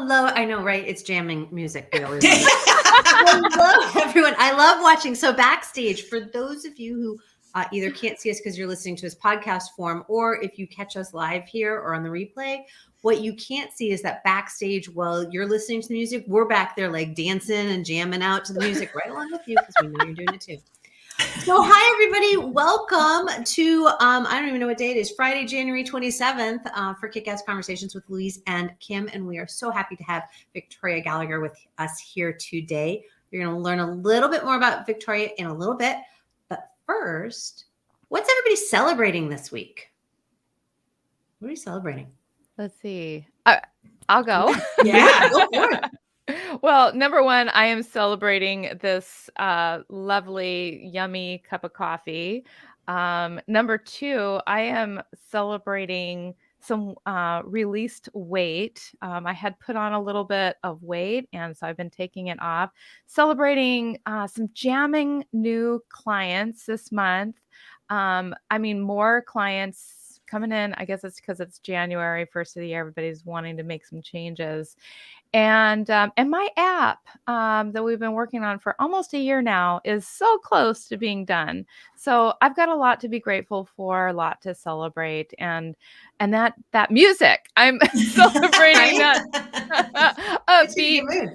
Hello. I know, right? It's jamming music. We always hello, everyone. I love watching. So backstage, for those of you who either can't see us because you're listening to us podcast form, or if you catch us live here or on the replay, what you can't see is that backstage while you're listening to the music, we're back there like dancing and jamming out to the music right along with you because we know you're doing it too. So hi, everybody. Welcome to, I don't even know what day it is, Friday, January 27th for Kick-Ass Conversations with Louise and Kim. And we are so happy to have Victoria Gallahger with us here today. You're going to learn a little bit more about Victoria in a little bit. But first, what's everybody celebrating this week? What are you celebrating? Let's see. I'll go. Yeah, go for it. Well, number one, I am celebrating this lovely, yummy cup of coffee. Number two, I am celebrating some released weight. I had put on a little bit of weight, and so I've been taking it off. Celebrating some jamming new clients this month. More clients coming in. I guess it's because it's January, first of the year. Everybody's wanting to make some changes. And my app that we've been working on for almost a year now is so close to being done. So I've got a lot to be grateful for, a lot to celebrate, and that music, I'm celebrating that upbeat.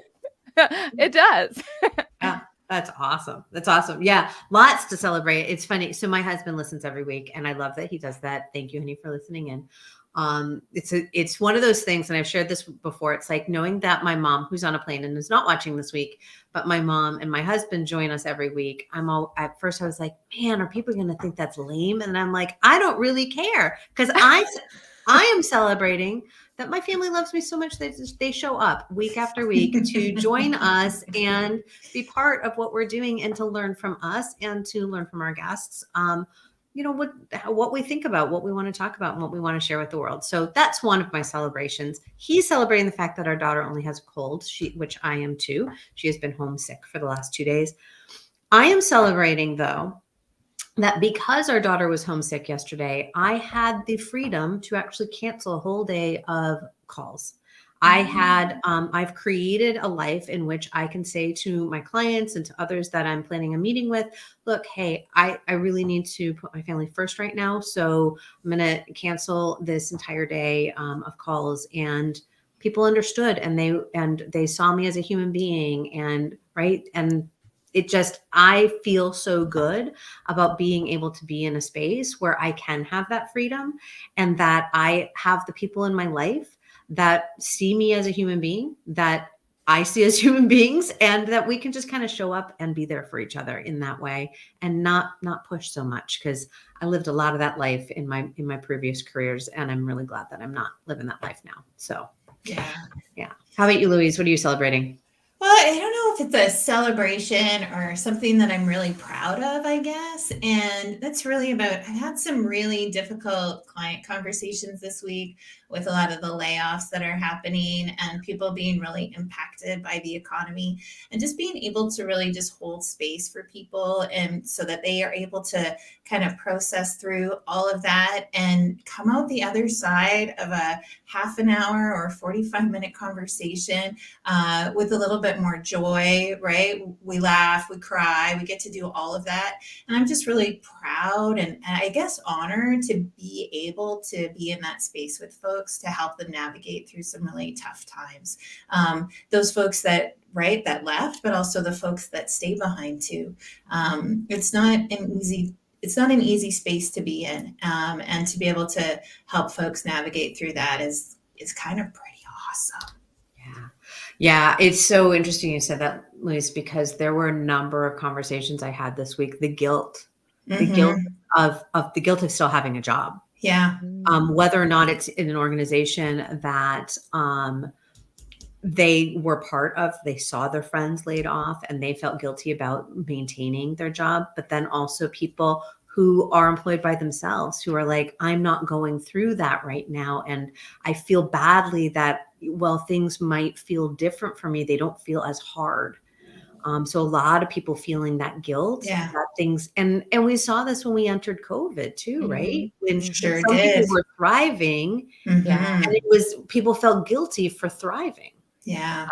It does. Yeah, that's awesome. That's awesome. Yeah, lots to celebrate. It's funny. So my husband listens every week, and I love that he does that. Thank you, honey, for listening in. It's one of those things, and I've shared this before. It's like knowing that my mom, who's on a plane and is not watching this week, but my mom and my husband join us every week. At first I was like, man, are people going to think that's lame? And I'm like, I don't really care, because I am celebrating that my family loves me so much that they show up week after week to join us and be part of what we're doing and to learn from us and to learn from our guests. What we think about, what we want to talk about, and what we want to share with the world. So that's one of my celebrations. He's celebrating the fact that our daughter only has a cold, which I am too. She has been homesick for the last 2 days. I am celebrating, though, that because our daughter was homesick yesterday, I had the freedom to actually cancel a whole day of calls. I've created a life in which I can say to my clients and to others that I'm planning a meeting with, look, hey, I really need to put my family first right now. So I'm going to cancel this entire day of calls. And people understood, and they saw me as a human being, and right. And I feel so good about being able to be in a space where I can have that freedom, and that I have the people in my life that see me as a human being, that I see as human beings, and that we can just kind of show up and be there for each other in that way, and not push so much, because I lived a lot of that life in my previous careers, and I'm really glad that I'm not living that life now. So yeah. How about you, Louise? What are you celebrating? Well, I don't know if it's a celebration or something that I'm really proud of, I guess. And that's really about, I had some really difficult client conversations this week with a lot of the layoffs that are happening and people being really impacted by the economy, and just being able to really just hold space for people, and so that they are able to kind of process through all of that and come out the other side of a half an hour or 45-minute conversation with a little bit more joy, right? We laugh, we cry, we get to do all of that. And I'm just really proud and I guess honored to be able to be in that space with folks to help them navigate through some really tough times. Those folks that left, but also the folks that stay behind too. It's not an easy space to be in. And to be able to help folks navigate through that is kind of pretty awesome. Yeah, it's so interesting you said that, Louise, because there were a number of conversations I had this week. The guilt of still having a job. Yeah. Whether or not it's in an organization that they were part of, they saw their friends laid off and they felt guilty about maintaining their job. But then also people who are employed by themselves who are like, I'm not going through that right now. And I feel badly that while things might feel different for me, they don't feel as hard. So a lot of people feeling that guilt, that things, and we saw this when we entered COVID too, right? When sure some did. people were thriving, and it was people felt guilty for thriving. Yeah.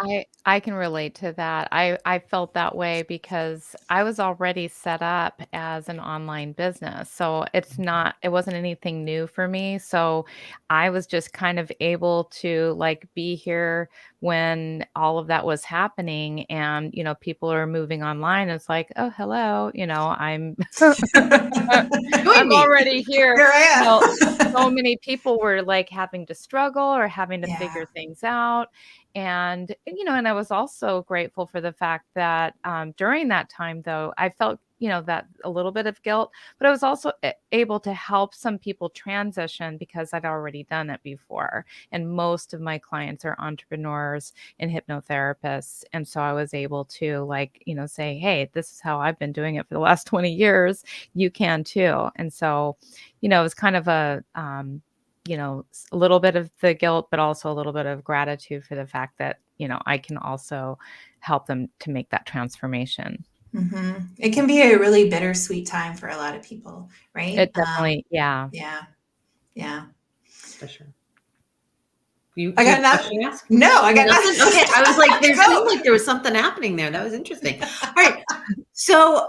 I can relate to that. I felt that way because I was already set up as an online business. So it wasn't anything new for me. So I was just kind of able to like be here when all of that was happening and, people are moving online. It's like, oh, hello, Join I'm me. already here. Here I So am. many people were like having to struggle or having to Yeah. figure things out. And I was also grateful for the fact that during that time, though, I felt, that a little bit of guilt, but I was also able to help some people transition because I'd already done it before. And most of my clients are entrepreneurs and hypnotherapists. And so I was able to say, hey, this is how I've been doing it for the last 20 years. You can too. And so, it was kind of a little bit of the guilt, but also a little bit of gratitude for the fact that, I can also help them to make that transformation. It can be a really bittersweet time for a lot of people, right? It definitely, yeah. Yeah. Yeah. For sure. You I do you got have a nothing. question to ask? No, I got Nothing? nothing. Okay. I was like, there Go. seemed like there was something happening there. That was interesting. All right. So,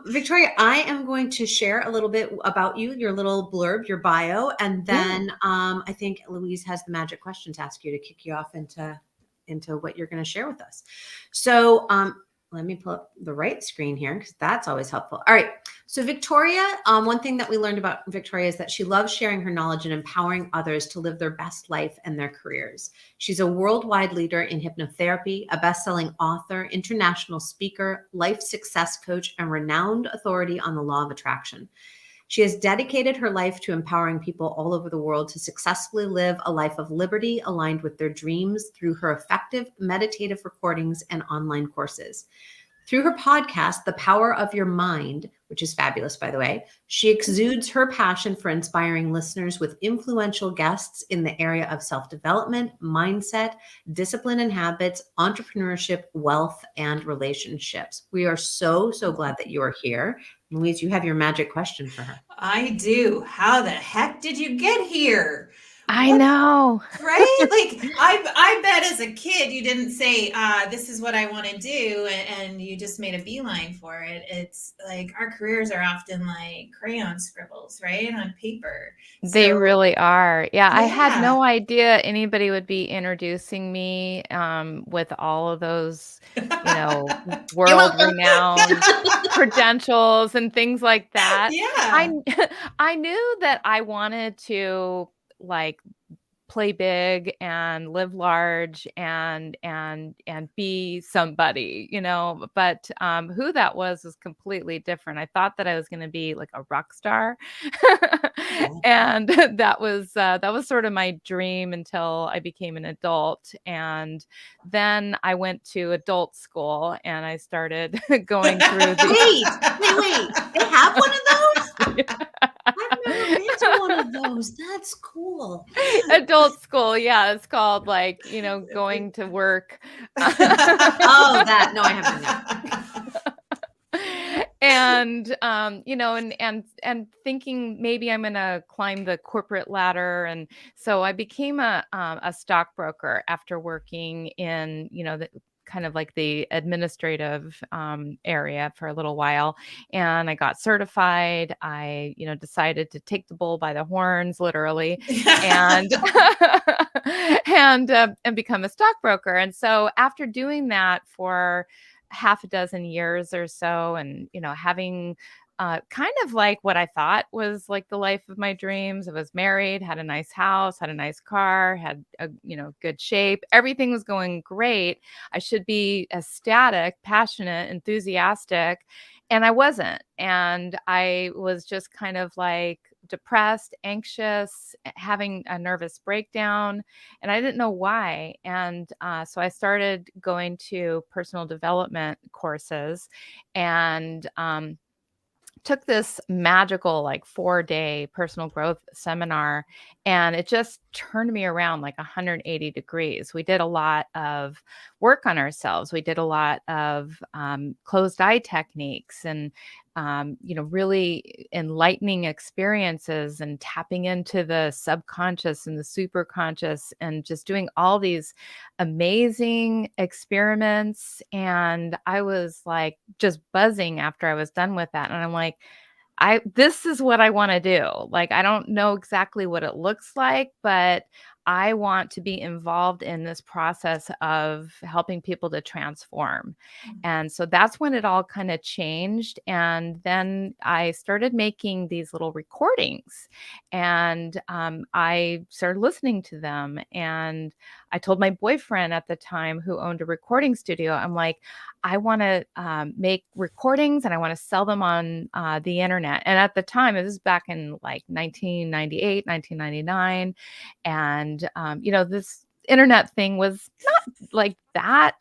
Victoria, I am going to share a little bit about you, your little blurb, your bio, and then I think Louise has the magic question to ask you to kick you off into what you're going to share with us. So, let me pull up the right screen here because that's always helpful. All right. So Victoria, one thing that we learned about Victoria is that she loves sharing her knowledge and empowering others to live their best life and their careers. She's a worldwide leader in hypnotherapy, a best-selling author, international speaker, life success coach, and renowned authority on the law of attraction. She has dedicated her life to empowering people all over the world to successfully live a life of liberty aligned with their dreams through her effective meditative recordings and online courses. Through her podcast, The Power of Your Mind, which is fabulous, by the way, she exudes her passion for inspiring listeners with influential guests in the area of self-development, mindset, discipline and habits, entrepreneurship, wealth, and relationships. We are so, so glad that you are here. Louise, you have your magic question for her. I do. How the heck did you get here? I know. Right? Like I bet as a kid you didn't say, this is what I want to do, and you just made a beeline for it. It's like our careers are often like crayon scribbles, right? On paper. They So really are. Yeah, I had yeah. no idea anybody would be introducing me with all of those, You're welcome. world-renowned credentials and things like that. I Yeah. I knew that I wanted to like play big and live large and be somebody, but who that was completely different. I thought that I was going to be like a rock star. And that was sort of my dream until I became an adult. And then I went to adult school and I started going through Wait. They have one of those? I've never been to one of those. That's cool. adult school. Yeah, it's called going to work. Oh, that. No, I haven't done that. And and thinking maybe I'm gonna climb the corporate ladder, and so I became a stockbroker after working in the kind of like the administrative area for a little while, and I got certified. I decided to take the bull by the horns, literally, and and become a stockbroker. And so after doing that for half a dozen years or so, and having kind of like what I thought was like the life of my dreams. I was married, had a nice house, had a nice car, had a good shape. Everything was going great. I should be ecstatic, passionate, enthusiastic, and I wasn't. And I was just kind of like depressed, anxious, having a nervous breakdown, and I didn't know why. And so I started going to personal development courses and took this magical like 4-day personal growth seminar, and it just turned me around like 180 degrees. We did a lot of work on ourselves. We did a lot of closed eye techniques, and really enlightening experiences and tapping into the subconscious and the superconscious and just doing all these amazing experiments. And I was like just buzzing after I was done with that. And I'm like, this is what I want to do. Like, I don't know exactly what it looks like, but I want to be involved in this process of helping people to transform. And so that's when it all kind of changed. And then I started making these little recordings, and I started listening to them. And I told my boyfriend at the time, who owned a recording studio, I'm like, I want to make recordings and I want to sell them on the internet. And at the time, it was back in like 1998, 1999. And, this internet thing was not like that,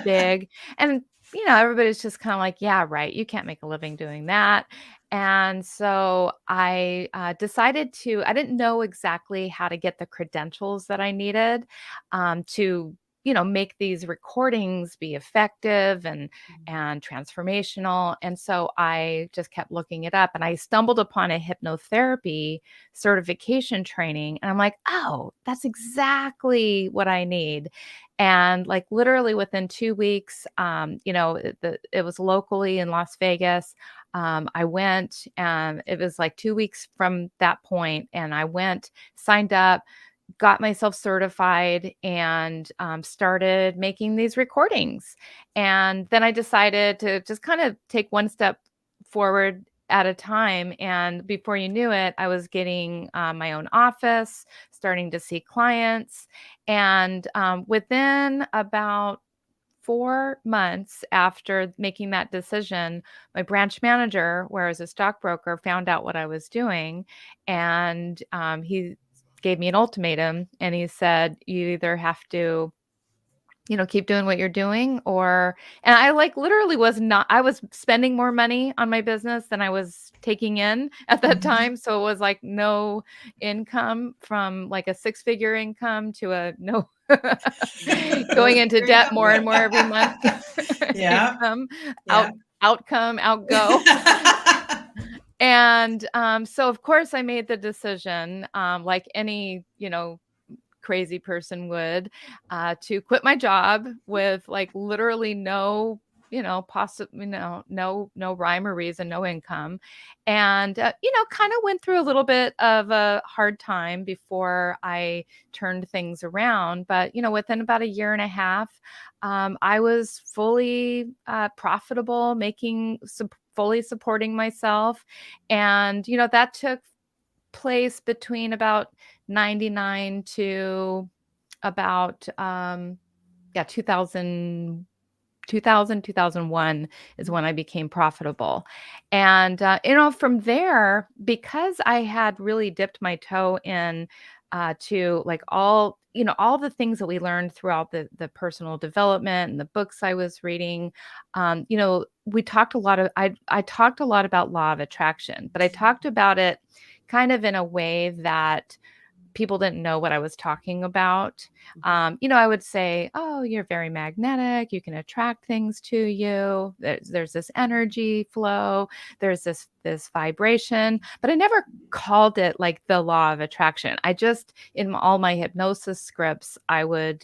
big. And, everybody's just kind of like, yeah, right. You can't make a living doing that. And so I decided I didn't know exactly how to get the credentials that I needed to make these recordings be effective and transformational. And so I just kept looking it up, and I stumbled upon a hypnotherapy certification training, and I'm like, oh, that's exactly what I need. And like literally within 2 weeks, it was locally in Las Vegas. I went, and it was like 2 weeks from that point, and I went, signed up, got myself certified, and started making these recordings. And then I decided to just kind of take one step forward at a time. And before you knew it, I was getting my own office, starting to see clients. And within about 4 months after making that decision, my branch manager, where I was a stockbroker, found out what I was doing. And he gave me an ultimatum, and he said, you either have to keep doing what you're doing, and I like literally I was spending more money on my business than I was taking in at that time. So it was like no income, from like a 6-figure income to a no going into debt more and more every month. Yeah. Income, Yeah. outcome, outgo. And so of course I made the decision, like any, crazy person would, to quit my job with like literally no, no rhyme or reason, no income. And, kind of went through a little bit of a hard time before I turned things around. But, within about a year and a half, I was fully profitable, fully supporting myself. And, that took place between about 99 to about 2000 2001 is when I became profitable. And from there, because I had really dipped my toe in to like all the things that we learned throughout the personal development and the books I was reading. We talked a lot of I talked a lot about law of attraction, but I talked about it kind of in a way that people didn't know what I was talking about. I would say, oh, you're very magnetic. You can attract things to you. There's this energy flow. There's this vibration, but I never called it like the law of attraction. I just, in all my hypnosis scripts, I would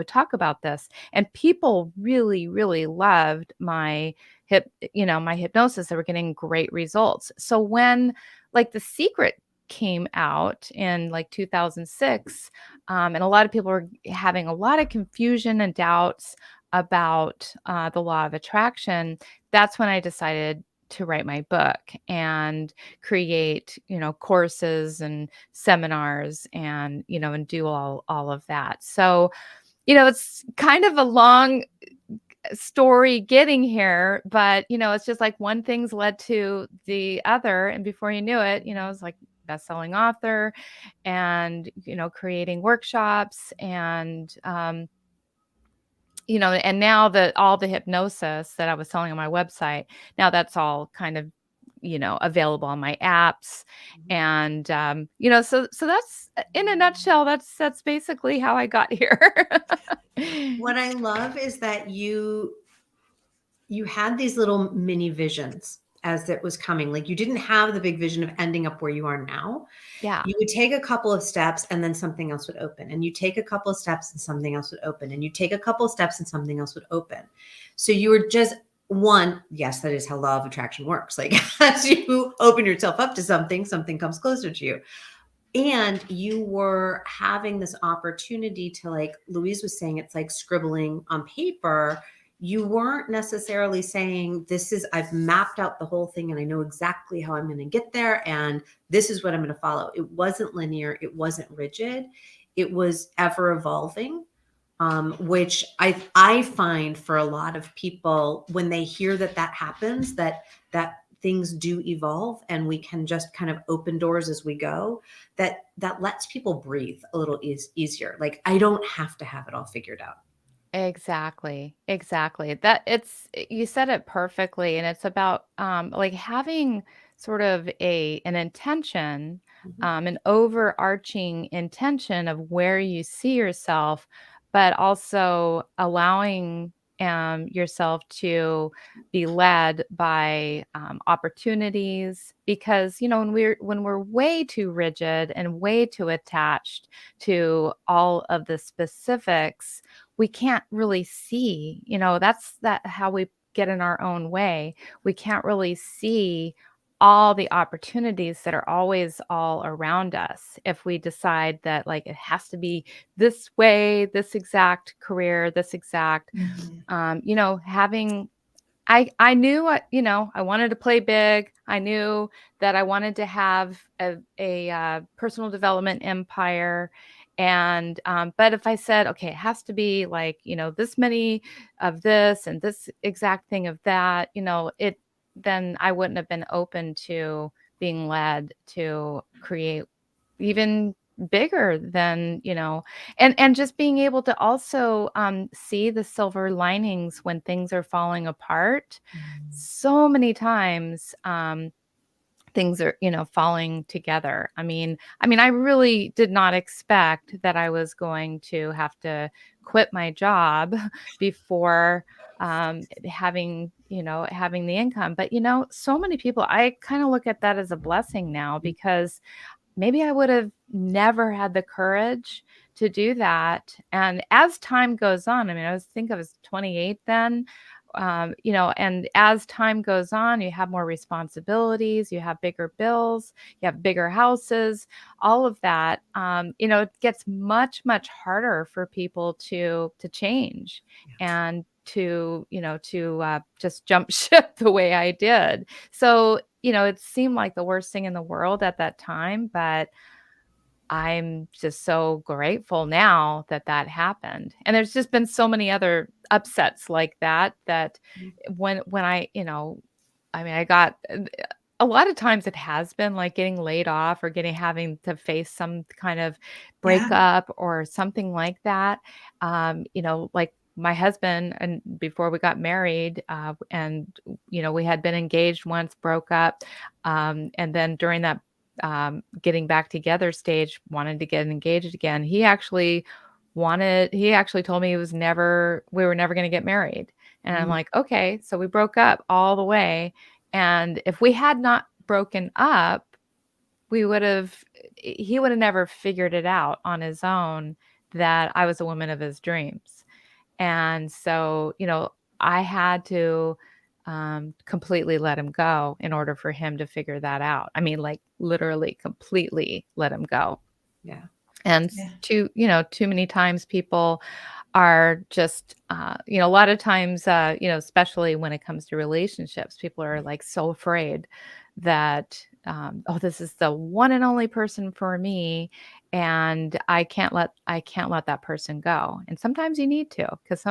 talk about this, and people really, really loved my my hypnosis. They were getting great results. So when like The Secret came out in like 2006, and a lot of people were having a lot of confusion and doubts about the law of attraction, that's when I decided to write my book and create courses and seminars, and and do all of that. So it's kind of a long story getting here, but it's just like one thing's led to the other, and before you knew it, it's like best-selling author, and creating workshops, and and now that all the hypnosis that I was selling on my website, now that's all kind of available on my apps. And so that's, in a nutshell, that's basically how I got here. What I love is that you had these little mini visions as it was coming. Like you didn't have the big vision of ending up where you are now. Yeah. You would take a couple of steps and then something else would open, and you take a couple of steps and something else would open, and you take a couple of steps and something else would open. So you were just one, yes, that is how law of attraction works. Like as you open yourself up to something, something comes closer to you. And you were having this opportunity to, like Louise was saying, it's like scribbling on paper. You weren't necessarily saying, I've mapped out the whole thing and I know exactly how I'm going to get there. And this is what I'm going to follow. It wasn't linear. It wasn't rigid. It was ever evolving, which I find for a lot of people, when they hear that happens, that things do evolve and we can just kind of open doors as we go, that lets people breathe a little easier. Like I don't have to have it all figured out. Exactly. You said it perfectly. And it's about like having sort of an intention, an overarching intention of where you see yourself, but also allowing yourself to be led by opportunities. Because when we're way too rigid and way too attached to all of the specifics, we can't really see, that's how we get in our own way. We can't really see all the opportunities that are always all around us if we decide that like it has to be this way, this exact career, this exact, having I knew I wanted to play big. I knew that I wanted to have a personal development empire. And but if I said, okay, it has to be like, this many of this and this exact thing of that, then I wouldn't have been open to being led to create even bigger than, and just being able to also see the silver linings when things are falling apart. So many times things are, falling together. I mean, I really did not expect that I was going to have to quit my job before having the income. But, so many people, I kind of look at that as a blessing now, because maybe I would have never had the courage to do that. And as time goes on, I was 28 then, and as time goes on, you have more responsibilities, you have bigger bills, you have bigger houses, all of that. It gets much, much harder for people to change and to just jump ship the way I did. So, it seemed like the worst thing in the world at that time, but I'm just so grateful now that happened. And there's just been so many other upsets like that when I got a lot of times it has been like getting laid off or having to face some kind of breakup or something like that. Like my husband, and before we got married, and we had been engaged once, broke up, and then during that getting back together stage, wanted to get engaged again. He actually told me we were never going to get married. And I'm like, okay, so we broke up all the way. And if we had not broken up, he would have never figured it out on his own that I was the woman of his dreams. And so, I had to completely let him go in order for him to figure that out. I mean, like literally completely let him go. Yeah. And too many times people are just, a lot of times, especially when it comes to relationships, people are like so afraid that, this is the one and only person for me, and I can't let that person go. And sometimes you need to, because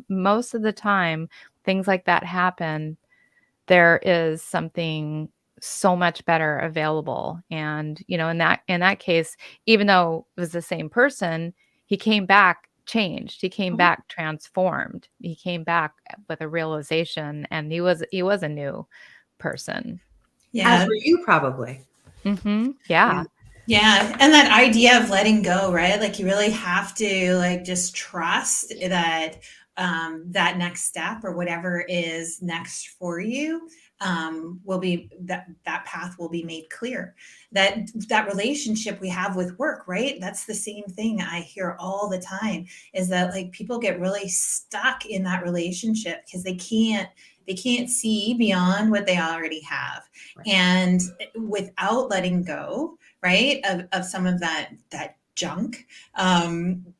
most of the time things like that happen, there is something so much better available. And, in that case, even though it was the same person, he came back changed. He came back transformed. He came back with a realization, and he was a new person. Yeah. As were you probably. Mm-hmm. Yeah. Yeah. And that idea of letting go, right? Like you really have to like just trust that that next step or whatever is next for you will be that path will be made clear. That relationship we have with work, right? That's the same thing I hear all the time, is that like people get really stuck in that relationship because they can't see beyond what they already have. Right. And without letting go, right, of some of that junk,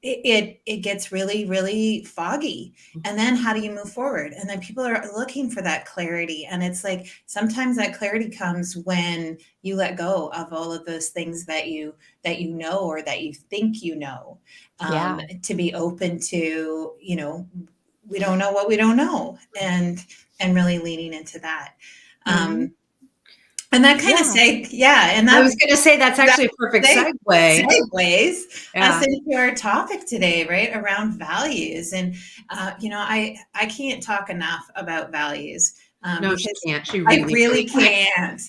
it gets really, really foggy. And then how do you move forward? And then people are looking for that clarity. And it's like, sometimes that clarity comes when you let go of all of those things that you know, or that you think you know, Yeah. to be open to, we don't know what we don't know, and really leaning into that. And that kind of and I that was going to say that's actually a perfect segue. segues Yeah. us into our topic today, right? Around values. And, I can't talk enough about values. No, she can't. She I really, really can't.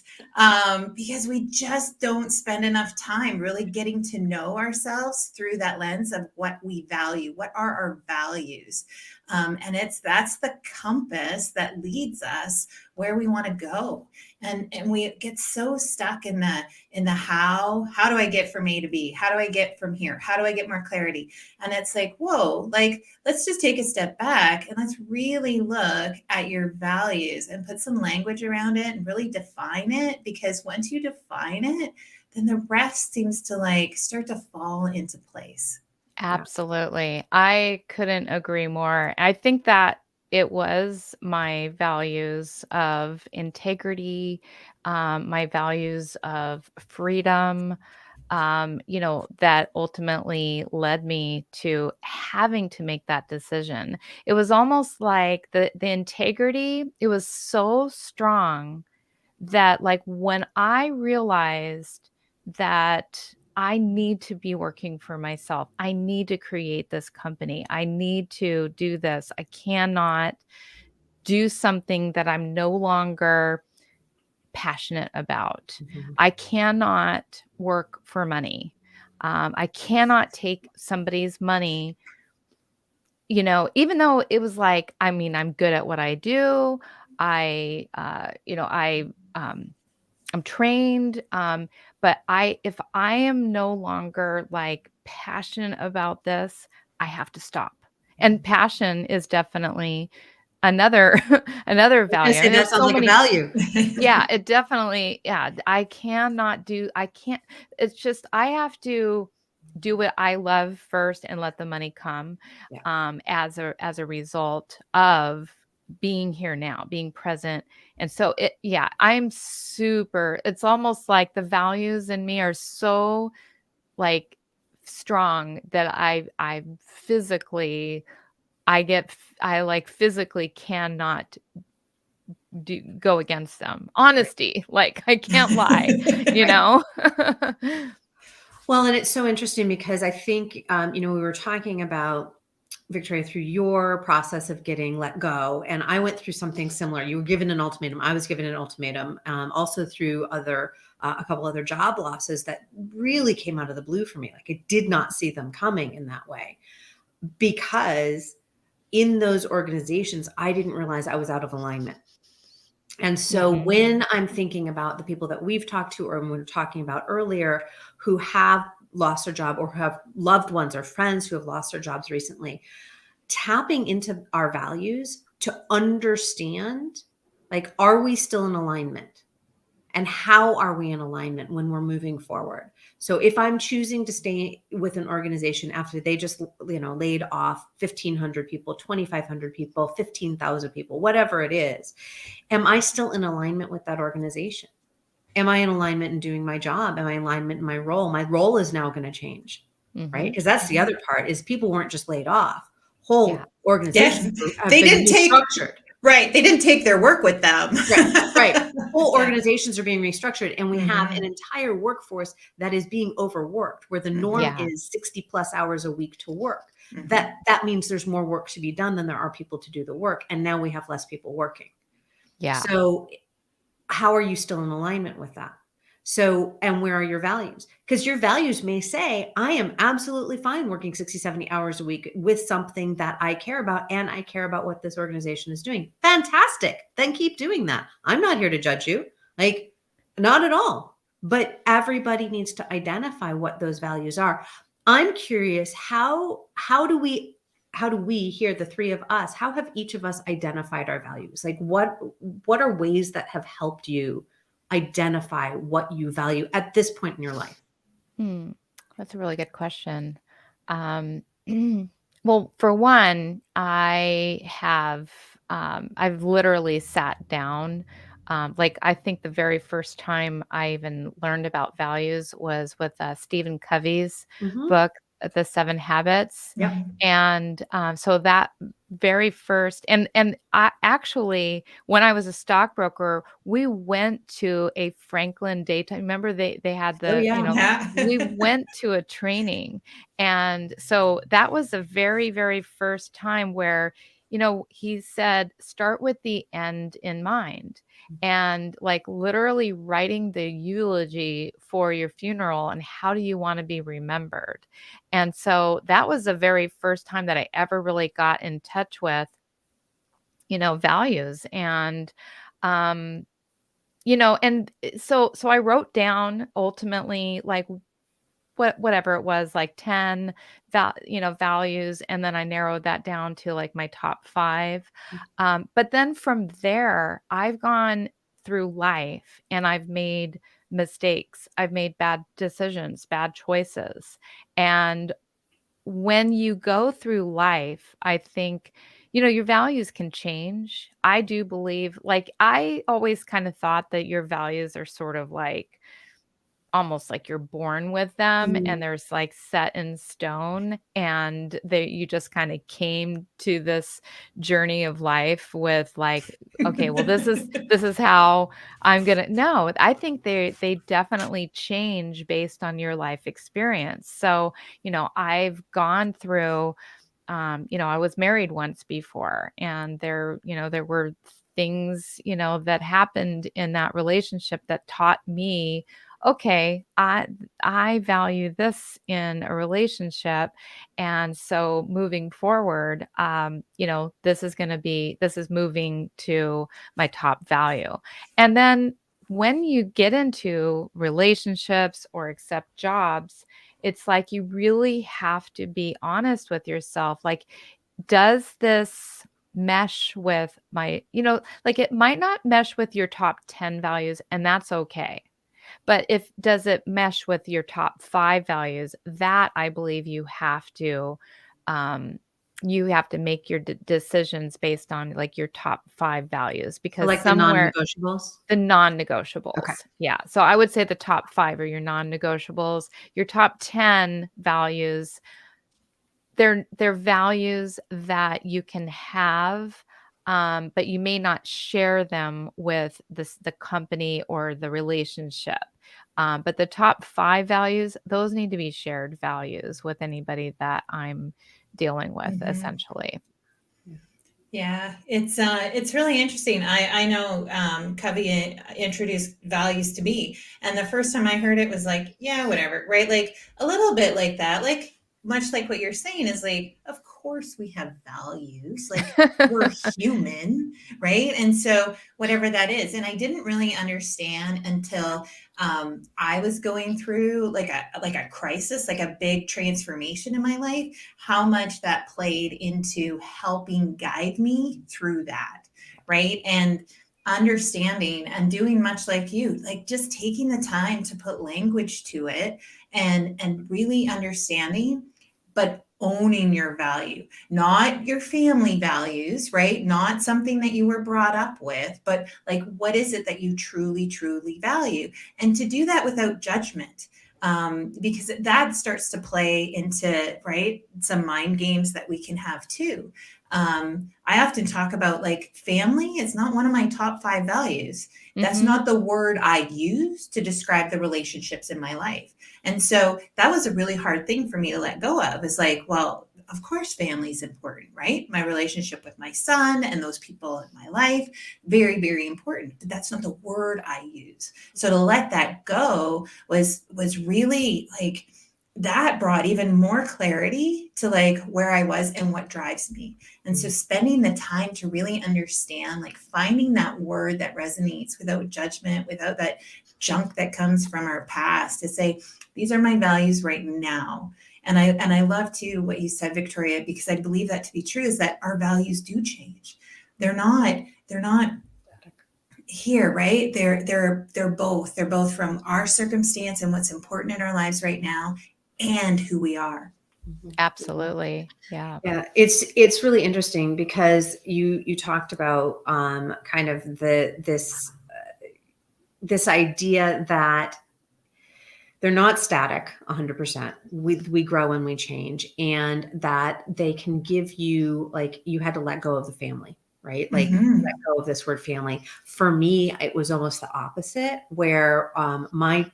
Because we just don't spend enough time really getting to know ourselves through that lens of what we value. What are our values? And that's the compass that leads us where we want to go. And we get so stuck in the how do I get from A to B? How do I get from here? How do I get more clarity? And it's like, whoa, like, let's just take a step back and let's really look at your values and put some language around it and really define it. Because once you define it, then the rest seems to like start to fall into place. Absolutely. I couldn't agree more. I think that it was my values of integrity, my values of freedom, that ultimately led me to having to make that decision. It was almost like the integrity, it was so strong that like when I realized that I need to be working for myself, I need to create this company, I need to do this, I cannot do something that I'm no longer passionate about. I cannot work for money. I cannot take somebody's money, even though it was like, I mean, I'm good at what I do. I'm trained, but if I am no longer like passionate about this, I have to stop. And passion is definitely another another value. I say that sounds like a value. Yeah, it definitely, I can't, it's just, I have to do what I love first and let the money come, as a result of being here now, being present. And so it's almost like the values in me are so like strong that I physically, I like physically cannot go against them. Honesty, like I can't lie, you know? Well, and it's so interesting because I think, we were talking about, Victoria, through your process of getting let go. And I went through something similar. You were given an ultimatum. I was given an ultimatum, also through a couple other job losses that really came out of the blue for me. Like I did not see them coming in that way, because in those organizations, I didn't realize I was out of alignment. And so when I'm thinking about the people that we've talked to, or when we were talking about earlier, who have lost their job or have loved ones or friends who have lost their jobs recently, tapping into our values to understand, like, are we still in alignment? And how are we in alignment when we're moving forward? So if I'm choosing to stay with an organization after they just, laid off 1,500 people, 2,500 people, 15,000 people, whatever it is, am I still in alignment with that organization? Am I in alignment in doing my job? Am I in alignment in my role? My role is now going to change, right? Because that's the other part, is people weren't just laid off. Whole organizations have been restructured. Right. They didn't take their work with them. Right. Whole organizations are being restructured, and we have an entire workforce that is being overworked, where the norm is 60 plus hours a week to work. That means there's more work to be done than there are people to do the work. And now we have less people working. Yeah. So how are you still in alignment with that? So, and where are your values? Because your values may say, I am absolutely fine working 60, 70 hours a week with something that I care about, and I care about what this organization is doing. Fantastic. Then keep doing that. I'm not here to judge you. Like, not at all. But everybody needs to identify what those values are. I'm curious, how do we here, the three of us, how have each of us identified our values? Like, what are ways that have helped you identify what you value at this point in your life? That's a really good question. Um, well, for one, I've literally sat down. Like, I think the very first time I even learned about values was with Stephen Covey's book, The 7 Habits. Yep. And so that very first, and I actually, when I was a stockbroker, we went to a Franklin daytime. Remember they had the, we went to a training. And so that was the very, very first time where, he said, start with the end in mind, and like literally writing the eulogy for your funeral and how do you want to be remembered. And so that was the very first time that I ever really got in touch with, values. And, and so I wrote down ultimately like whatever it was, like 10 values. And then I narrowed that down to like my top 5. But then from there, I've gone through life and I've made mistakes. I've made bad decisions, bad choices. And when you go through life, I think, your values can change. I do believe, like, I always kind of thought that your values are sort of like, almost like you're born with them and there's like set in stone, and you just kind of came to this journey of life with like, okay, well, this is how I'm gonna. No, I think they definitely change based on your life experience. So, I've gone through, I was married once before, and there were things, that happened in that relationship that taught me, okay, I value this in a relationship. And so moving forward, this is moving to my top value. And then when you get into relationships or accept jobs, it's like you really have to be honest with yourself. Like, does this mesh with my, like, it might not mesh with your top 10 values, and that's okay. But does it mesh with your top 5 values? That I believe you have to make your decisions based on like your top 5 values, because Like somewhere the non-negotiables? the non-negotiables. Okay. Yeah. So I would say the top 5 are your non-negotiables. Your top 10 values, they're values that you can have, but you may not share them with the company or the relationship. But the top 5 values, those need to be shared values with anybody that I'm dealing with, essentially. Yeah, it's really interesting. I know Covey introduced values to me, and the first time I heard it was like, yeah, whatever, right? Like a little bit like that, like much like what you're saying is like, of course we have values, like we're human, right? And so whatever that is, and I didn't really understand until I was going through like a crisis, like a big transformation in my life, how much that played into helping guide me through that, right? And understanding and doing much like you, like just taking the time to put language to it and really understanding, but owning your value, not your family values, right? Not something that you were brought up with, but like, what is it that you truly, truly value? And to do that without judgment, because that starts to play into, right, some mind games that we can have too. I often talk about like family is not one of my top 5 values. That's not the word I use to describe the relationships in my life. And so that was a really hard thing for me to let go of, is like, well, of course, family is important, right? My relationship with my son and those people in my life, very, very important. But that's not the word I use. So to let that go was really like, that brought even more clarity to like where I was and what drives me. And so spending the time to really understand, like finding that word that resonates without judgment, without that junk that comes from our past, to say, these are my values right now. And I love too what you said, Victoria, because I believe that to be true, is that our values do change. They're not here, right? They're both from our circumstance and what's important in our lives right now and who we are. Absolutely. Yeah. Yeah, it's really interesting because you talked about kind of this idea that they're not static 100%. We grow and we change, and that they can give you, like, you had to let go of the family, right? Like let go of this word family. For me, it was almost the opposite, where my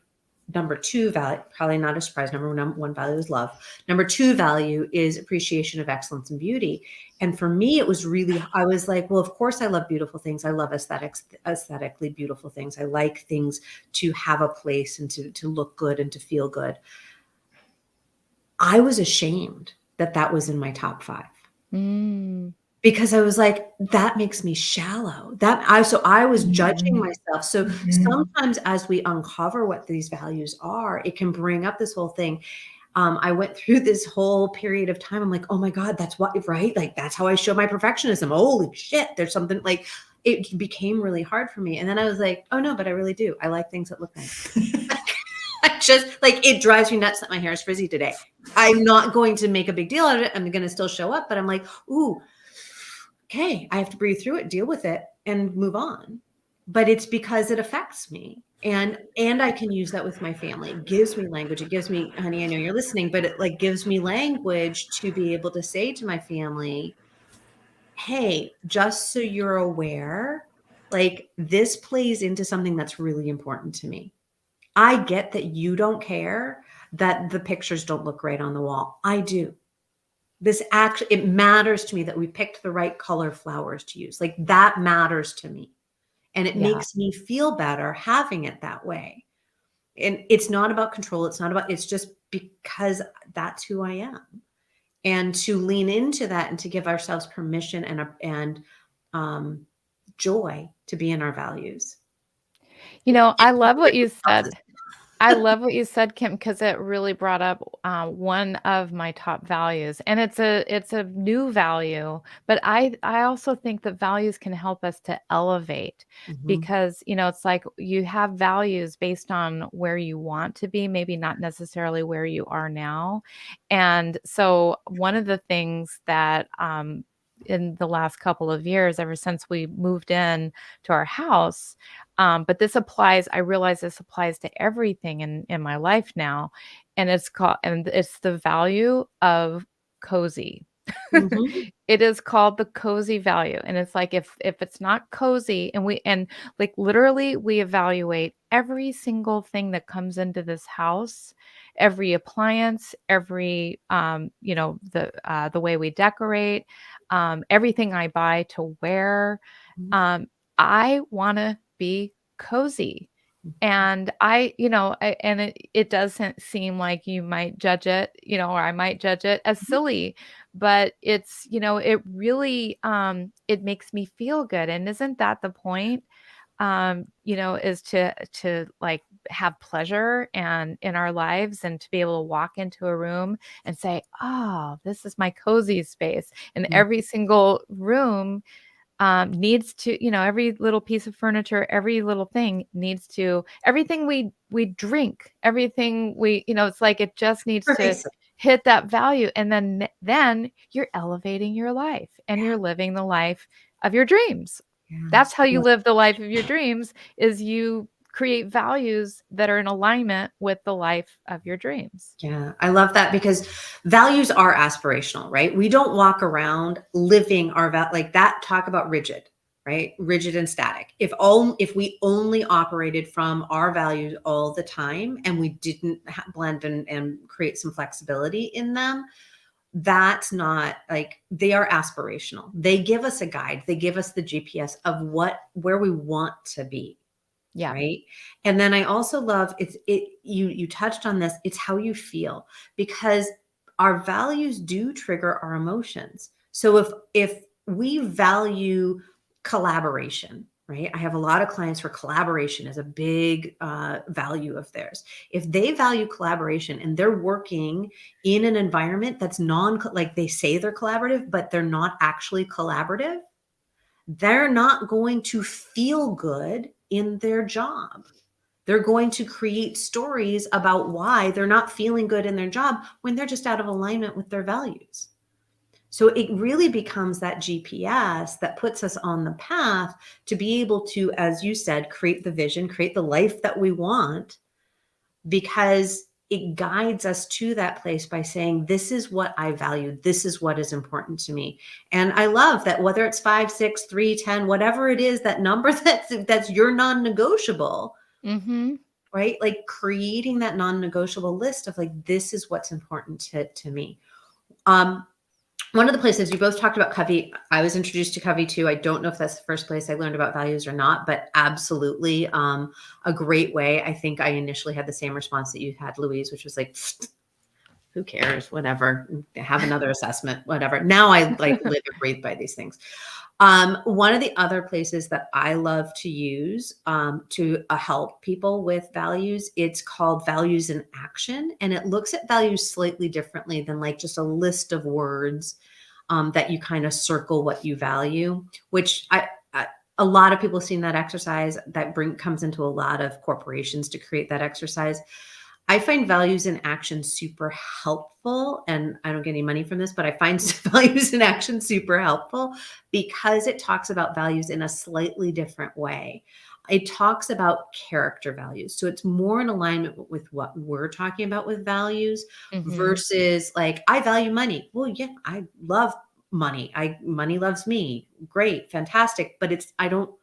number two value, probably not a surprise, number one value is love. Number two value is appreciation of excellence and beauty. And for me, it was really, I was like, well, of course I love beautiful things. I love aesthetically beautiful things. I like things to have a place and to look good and to feel good. I was ashamed that was in my top 5. Because I was like, that makes me shallow. So I was judging myself. So sometimes as we uncover what these values are, it can bring up this whole thing. I went through this whole period of time. I'm like, oh my God, that's what, right? Like, that's how I show my perfectionism. Holy shit. There's something, like, it became really hard for me. And then I was like, oh no, but I really do. I like things that look nice. I just, like, it drives me nuts that my hair is frizzy today. I'm not going to make a big deal out of it. I'm going to still show up, but I'm like, ooh, okay, I have to breathe through it, deal with it, and move on. But it's because it affects me. And I can use that with my family. It gives me language. It gives me, honey, I know you're listening, but it like gives me language to be able to say to my family, hey, just so you're aware, like, this plays into something that's really important to me. I get that you don't care that the pictures don't look right on the wall. I do. It matters to me that we picked the right color flowers to use. Like, that matters to me. And it makes me feel better having it that way. And it's not about control. It's just because that's who I am. And to lean into that and to give ourselves permission and joy to be in our values. You know, I love what you said. I love what you said, Kim, because it really brought up one of my top values, and it's a new value. But I also think that values can help us to elevate, because it's like you have values based on where you want to be, maybe not necessarily where you are now. And so one of the things that in the last couple of years, ever since we moved in to our house. But I realize this applies to everything in my life now. And it's the value of cozy. It is called the cozy value. And it's like, if it's not cozy, and like literally we evaluate every single thing that comes into this house, every appliance, every, the way we decorate, everything I buy to wear. I want to be cozy. And it doesn't seem like you might judge it, or I might judge it as silly, but it's, it really, it makes me feel good. And isn't that the point? Is to like have pleasure and in our lives, and to be able to walk into a room and say, oh, this is my cozy space. And every single room needs to, every little piece of furniture, every little thing needs to, everything we drink, everything it's like, it just needs to hit that value. And then you're elevating your life, and you're living the life of your dreams. That's how you live the life of your dreams, is you create values that are in alignment with the life of your dreams. Yeah, I love that, because values are aspirational, right? We don't walk around living our like that. Talk about rigid, right? Rigid and static. If we only operated from our values all the time, and we didn't blend and create some flexibility in them, that's not like, they are aspirational. They give us a guide. They give us the GPS of where we want to be. Yeah. Right. And then I also love you touched on this. It's how you feel, because our values do trigger our emotions. So if we value collaboration, right? I have a lot of clients where collaboration is a big value of theirs. If they value collaboration and they're working in an environment that's like they say they're collaborative, but they're not actually collaborative, they're not going to feel good in their job. They're going to create stories about why they're not feeling good in their job when they're just out of alignment with their values. So it really becomes that GPS that puts us on the path to be able to, as you said, create the vision, create the life that we want, because it guides us to that place by saying, this is what I value. This is what is important to me. And I love that, whether it's 5, 6, 3, 10, whatever it is, that number that's your non-negotiable, Mm-hmm. right? Like creating that non-negotiable list of like, this is what's important to me. One of the places you both talked about Covey, I was introduced to Covey too. I don't know if that's the first place I learned about values or not, but absolutely a great way. I think I initially had the same response that you had, Louise, which was like, who cares? Whatever. Have another assessment, whatever. Now I like live and breathe by these things. One of the other places that I love to use to help people with values, it's called Values in Action. And it looks at values slightly differently than like just a list of words that you kind of circle what you value, which a lot of people have seen that exercise that comes into a lot of corporations to create that exercise. I find Values in Action super helpful, and I don't get any money from this, but I find Values in Action super helpful because it talks about values in a slightly different way. It talks about character values. So it's more in alignment with what we're talking about with values versus like, I value money. Well, yeah, I love money. Money loves me. Great, fantastic. But I don't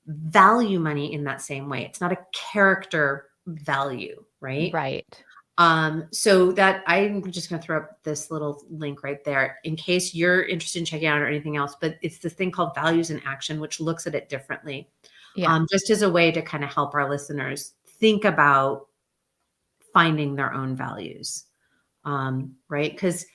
value money in that same way. It's not a character value, right? Right. So that I'm just going to throw up this little link right there in case you're interested in checking out or anything else, but it's this thing called Values in Action, which looks at it differently. Yeah. Just as a way to kind of help our listeners think about finding their own values. Right. Because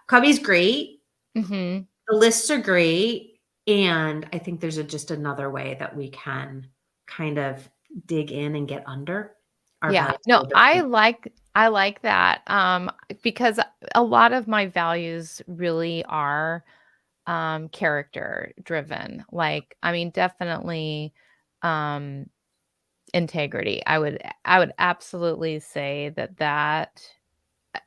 Covey's great. Mm-hmm. The lists are great. And I think there's just another way that we can kind of dig in and get under our Yeah. values. No, I like that. Because a lot of my values really are character driven. Like, I mean, definitely integrity. I would absolutely say that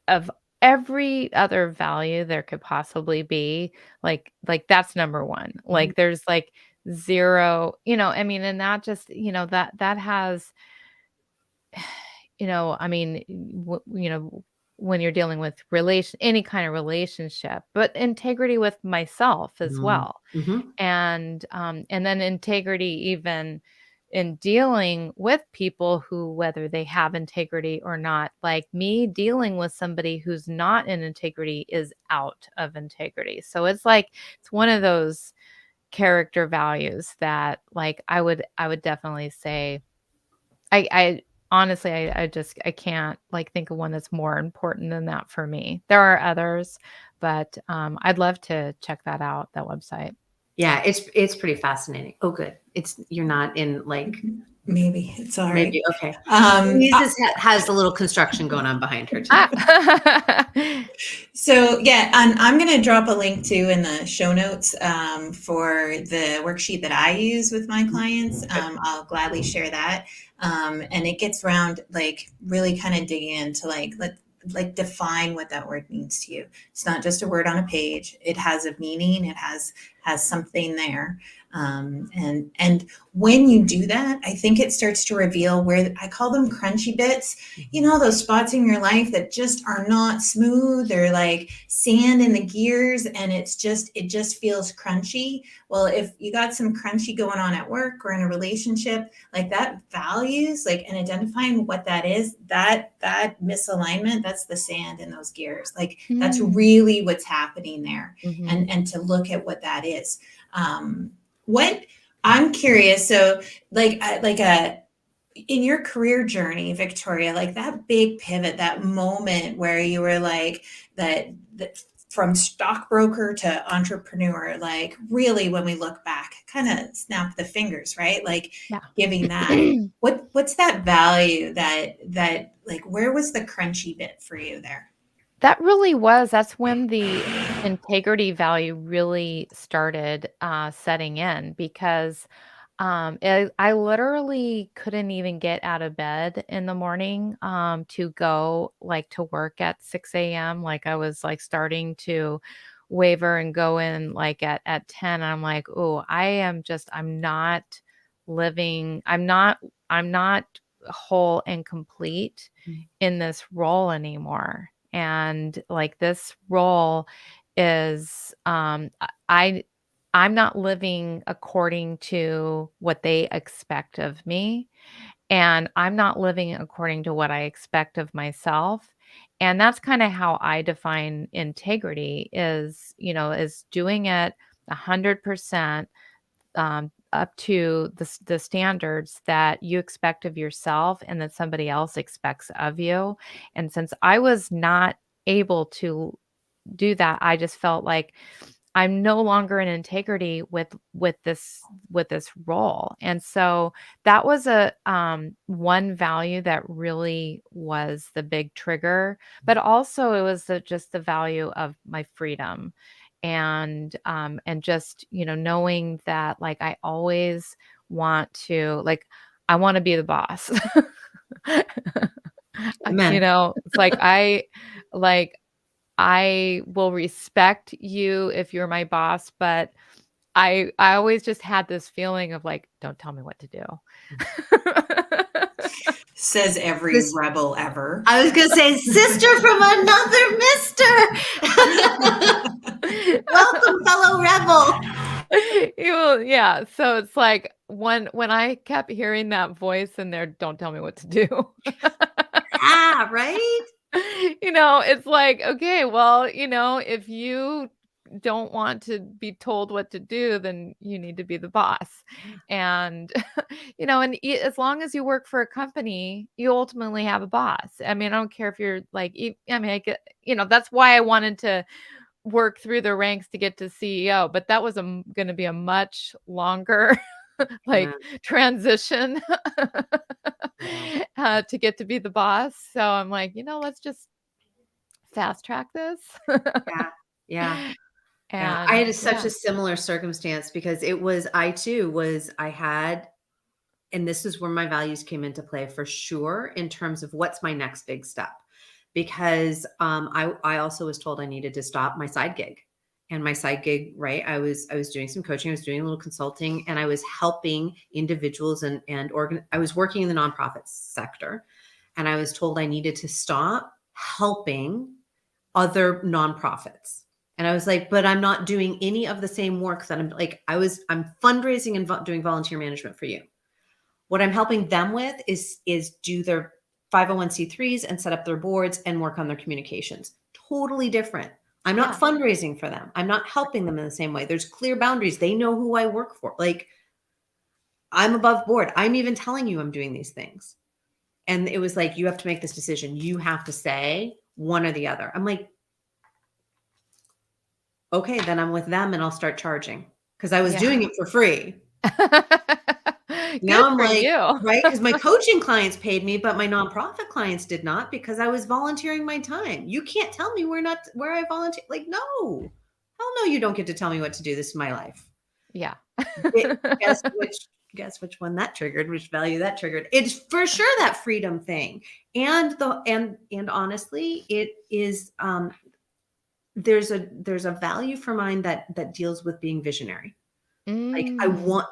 of every other value there could possibly be, like that's number one. Like there's like zero, I mean, and that just, that has, I mean, when you're dealing with any kind of relationship, but integrity with myself as well. Mm-hmm. And then integrity even in dealing with people who, whether they have integrity or not, like me dealing with somebody who's not in integrity is out of integrity. So it's like, it's one of those character values that like, I would definitely say, I honestly, I can't like think of one that's more important than that for me. There are others, but I'd love to check that out, that website. Yeah, it's pretty fascinating. Oh, good. You're not in like Maybe it's all right. maybe okay. Louise has a little construction going on behind her too. So yeah, and I'm going to drop a link too in the show notes for the worksheet that I use with my clients. I'll gladly share that. And it gets around like really kind of digging into like define what that word means to you. It's not just a word on a page. It has a meaning. It has something there. And when you do that, I think it starts to reveal where I call them crunchy bits, those spots in your life that just are not smooth, or like sand in the gears, and it just feels crunchy. Well, if you got some crunchy going on at work or in a relationship, like that values, like, and identifying what that is, that misalignment, that's the sand in those gears. Like that's really what's happening there. Mhm. And to look at what that is. What I'm curious, so like in your career journey, Victoria, like that big pivot, that moment where you were like that from stockbroker to entrepreneur, like really when we look back, kind of snap the fingers, right? Like Yeah. giving that, what's that value that like, where was the crunchy bit for you there? That's when the integrity value really started setting in, because I literally couldn't even get out of bed in the morning to go like to work at 6 a.m. Like I was like starting to waver and go in like at 10. And I'm like, oh, I'm not living, I'm not whole and complete in this role anymore. And like this role is I'm not living according to what they expect of me, and I'm not living according to what I expect of myself. And that's kind of how I define integrity is doing it 100% up to the standards that you expect of yourself and that somebody else expects of you. And since I was not able to do that, I just felt like I'm no longer in integrity with this role. And so that was a one value that really was the big trigger, but also it was just the value of my freedom, and just knowing that like I always I want to be the boss. Amen. It's like I will respect you if you're my boss, but I always just had this feeling of like, don't tell me what to do. Says every This, rebel ever. I was going to say, sister from another mister. Welcome, fellow rebel. Yeah. So it's like when I kept hearing that voice in there, don't tell me what to do. Right? It's like, okay, well, if you don't want to be told what to do, then you need to be the boss. And, as long as you work for a company, you ultimately have a boss. I mean, I don't care if you're like, I mean, I get, that's why I wanted to work through the ranks to get to CEO, but that was going to be a much longer like transition to get to be the boss. So I'm like, let's just fast track this. Yeah. Yeah. Yeah. I And had such a similar circumstance because I had, and this is where my values came into play for sure in terms of what's my next big step. Because I also was told I needed to stop my side gig. And my side gig, right? I was doing some coaching, I was doing a little consulting, and I was helping individuals and I was working in the nonprofit sector. And I was told I needed to stop helping other nonprofits. And I was like, but I'm not doing any of the same work that I'm fundraising and doing volunteer management for you. What I'm helping them with is do their 501c3s and set up their boards and work on their communications. Totally different. I'm not fundraising for them. I'm not helping them in the same way. There's clear boundaries. They know who I work for. Like, I'm above board. I'm even telling you I'm doing these things. And it was like, you have to make this decision. You have to say one or the other. I'm like, okay, then I'm with them and I'll start charging, because I was doing it for free. Now I'm like, right? Because my coaching clients paid me, but my nonprofit clients did not, because I was volunteering my time. You can't tell me where I volunteer. Like, no, hell no, you don't get to tell me what to do. This is my life. Yeah. Guess which one that triggered, which value that triggered. It's for sure that freedom thing. And honestly, it is, there's a value for mine that deals with being visionary. Like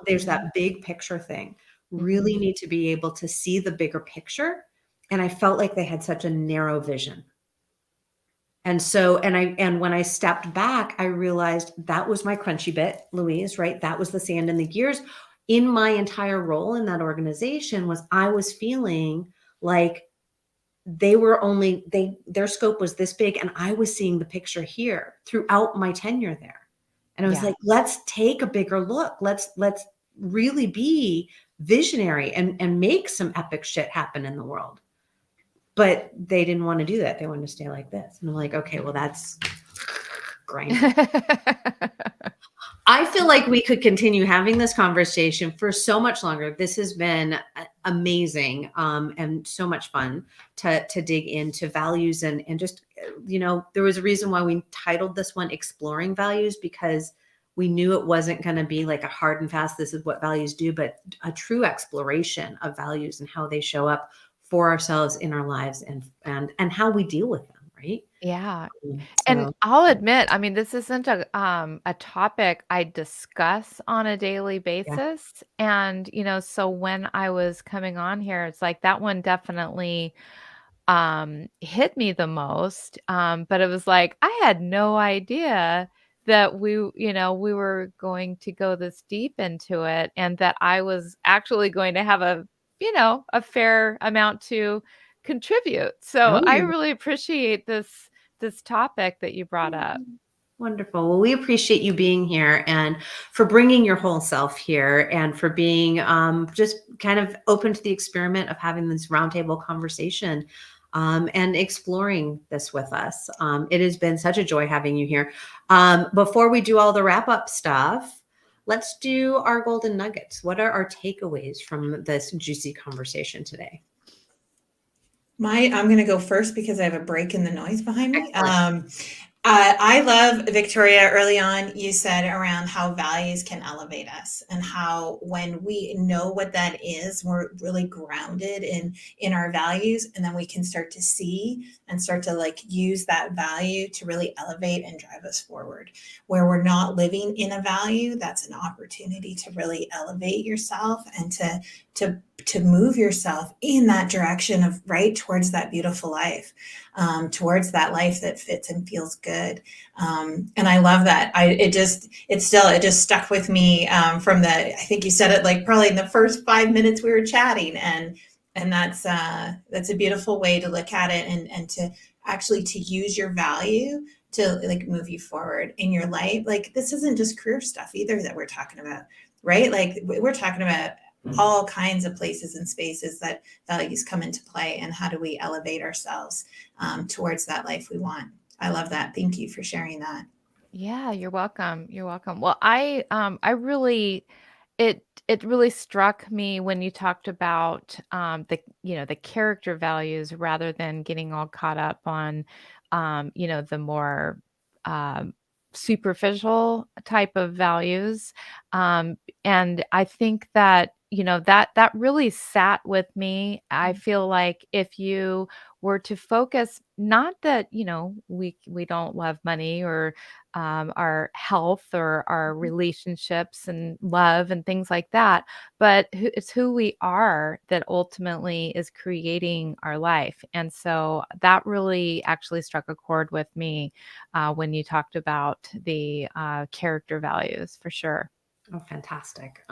there's that big picture thing. Really need to be able to see the bigger picture. And I felt like they had such a narrow vision. And so, and when I stepped back, I realized that was my crunchy bit, Louise, right? That was the sand in the gears. In my entire role in that organization was I was feeling like they were their scope was this big, and I was seeing the picture here throughout my tenure there. And I was like, let's take a bigger look. Let's really be visionary and make some epic shit happen in the world. But they didn't want to do that. They wanted to stay like this. And I'm like, okay, well, that's grinding. I feel like we could continue having this conversation for so much longer. This has been amazing and so much fun to dig into values and just, there was a reason why we titled this one Exploring Values, because we knew it wasn't going to be like a hard and fast, this is what values do, but a true exploration of values and how they show up for ourselves in our lives and how we deal with them, right? Yeah. So, And I'll admit, I mean, this isn't a topic I discuss on a daily basis. And, so when I was coming on here, it's like that one definitely hit me the most. But it was like I had no idea that we were going to go this deep into it, and that I was actually going to have a fair amount to contribute. So I really appreciate this topic that you brought up. Wonderful. Well, we appreciate you being here and for bringing your whole self here and for being just kind of open to the experiment of having this roundtable conversation and exploring this with us. It has been such a joy having you here. Before we do all the wrap up stuff, let's do our golden nuggets. What are our takeaways from this juicy conversation today? I'm going to go first because I have a break in the noise behind me. I love, Victoria, early on, you said around how values can elevate us and how when we know what that is, we're really grounded in our values, and then we can start to see and start to like use that value to really elevate and drive us forward. Where we're not living in a value, that's an opportunity to really elevate yourself and to move yourself in that direction of right towards that beautiful life, towards that life that fits and feels good. And I love that. It just stuck with me from I think you said it like probably in the first 5 minutes we were chatting, and that's a beautiful way to look at it and to actually to use your value to like move you forward in your life. Like this isn't just career stuff either that we're talking about, right? Like we're talking about all kinds of places and spaces that values come into play, and how do we elevate ourselves towards that life we want. I love that. Thank you for sharing that. Yeah, you're welcome. You're welcome. Well, I really, it really struck me when you talked about the character values rather than getting all caught up on the more superficial type of values. And I think that that really sat with me. I feel like if you were to focus, not that we don't love money or our health or our relationships and love and things like that, but it's who we are that ultimately is creating our life. And so that really actually struck a chord with me when you talked about the character values, for sure. Oh, fantastic.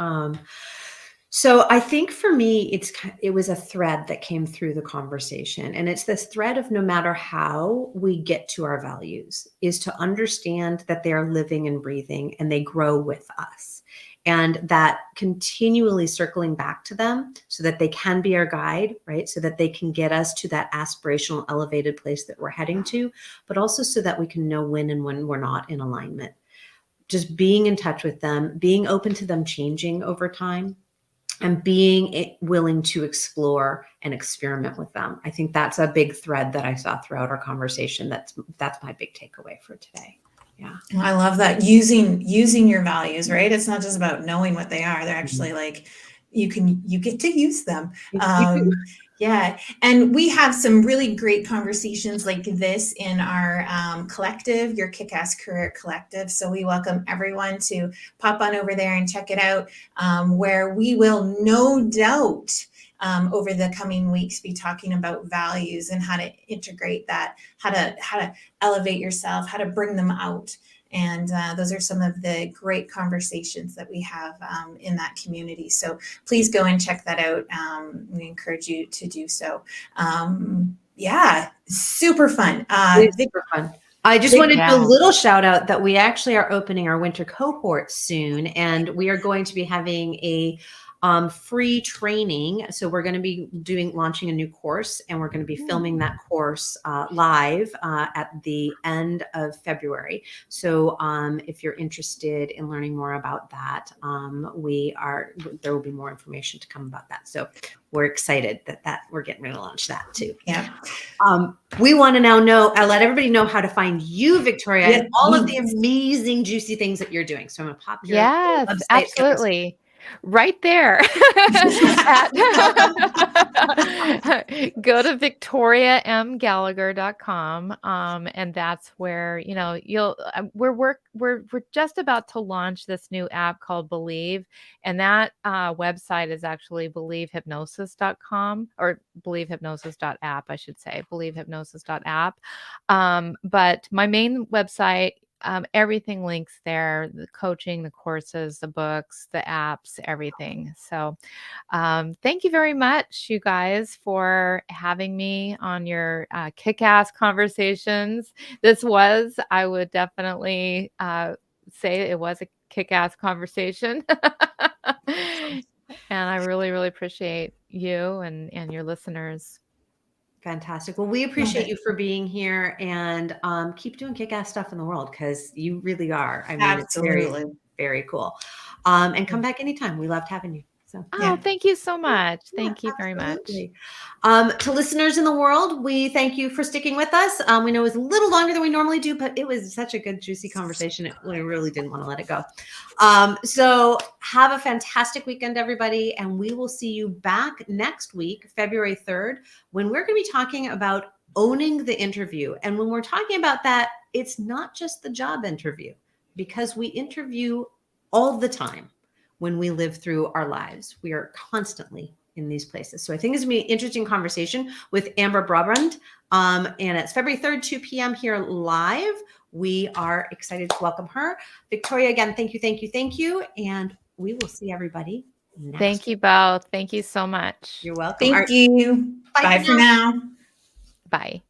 So I think for me, it was a thread that came through the conversation, and it's this thread of no matter how we get to our values is to understand that they are living and breathing and they grow with us, and that continually circling back to them so that they can be our guide, right? So that they can get us to that aspirational elevated place that we're heading to, but also so that we can know when and when we're not in alignment. Just being in touch with them, being open to them changing over time, and being willing to explore and experiment with them. I think that's a big thread that I saw throughout our conversation. That's my big takeaway for today. Yeah. I love that. Using your values, right? It's not just about knowing what they are. They're actually like, you get to use them. Yeah. And we have some really great conversations like this in our collective, your Kick-Ass Career Collective. So we welcome everyone to pop on over there and check it out, where we will no doubt over the coming weeks be talking about values and how to integrate that, how to elevate yourself, how to bring them out. And those are some of the great conversations that we have in that community. So please go and check that out. We encourage you to do so. Yeah, super fun. It's super fun. I just wanted to do a Yeah. little shout out that we actually are opening our winter cohort soon, and we are going to be having a free training. So we're going to be launching a new course, and we're going to be filming that course live at the end of February. So if you're interested in learning more about that, there will be more information to come about that. So we're excited that we're getting ready to launch that too. Yeah. We want to now let everybody know how to find you, Victoria, and all of the amazing, juicy things that you're doing. So I'm going to pop your website. Absolutely. Right there. Go to victoriamgallagher.com. And that's where, we're just about to launch this new app called Believe. And that website is actually believehypnosis.com or believehypnosis.app, I should say, believehypnosis.app. But my main website, everything links there, the coaching, the courses, the books, the apps, everything. So thank you very much, you guys, for having me on your kick-ass conversations. I would definitely say it was a kick-ass conversation. And I really, really appreciate you and your listeners. Fantastic. Well, we appreciate you for being here, and keep doing kick-ass stuff in the world, because you really are. I mean, Absolutely. It's very, very cool. And come back anytime. We loved having you. So, thank you so much. Thank you very much. To listeners in the world, we thank you for sticking with us. We know it was a little longer than we normally do, but it was such a good, juicy conversation. We really didn't want to let it go. So have a fantastic weekend, everybody. And we will see you back next week, February 3rd, when we're going to be talking about owning the interview. And when we're talking about that, it's not just the job interview, because we interview all the time. When we live through our lives, we are constantly in these places. So I think it's going to be an interesting conversation with Amber Brabrand. And it's February 3rd, 2 p.m. here live. We are excited to welcome her. Victoria, again, thank you. And we will see everybody next week. Thank you both. Thank you so much. You're welcome. Thank you. Bye for now. Bye.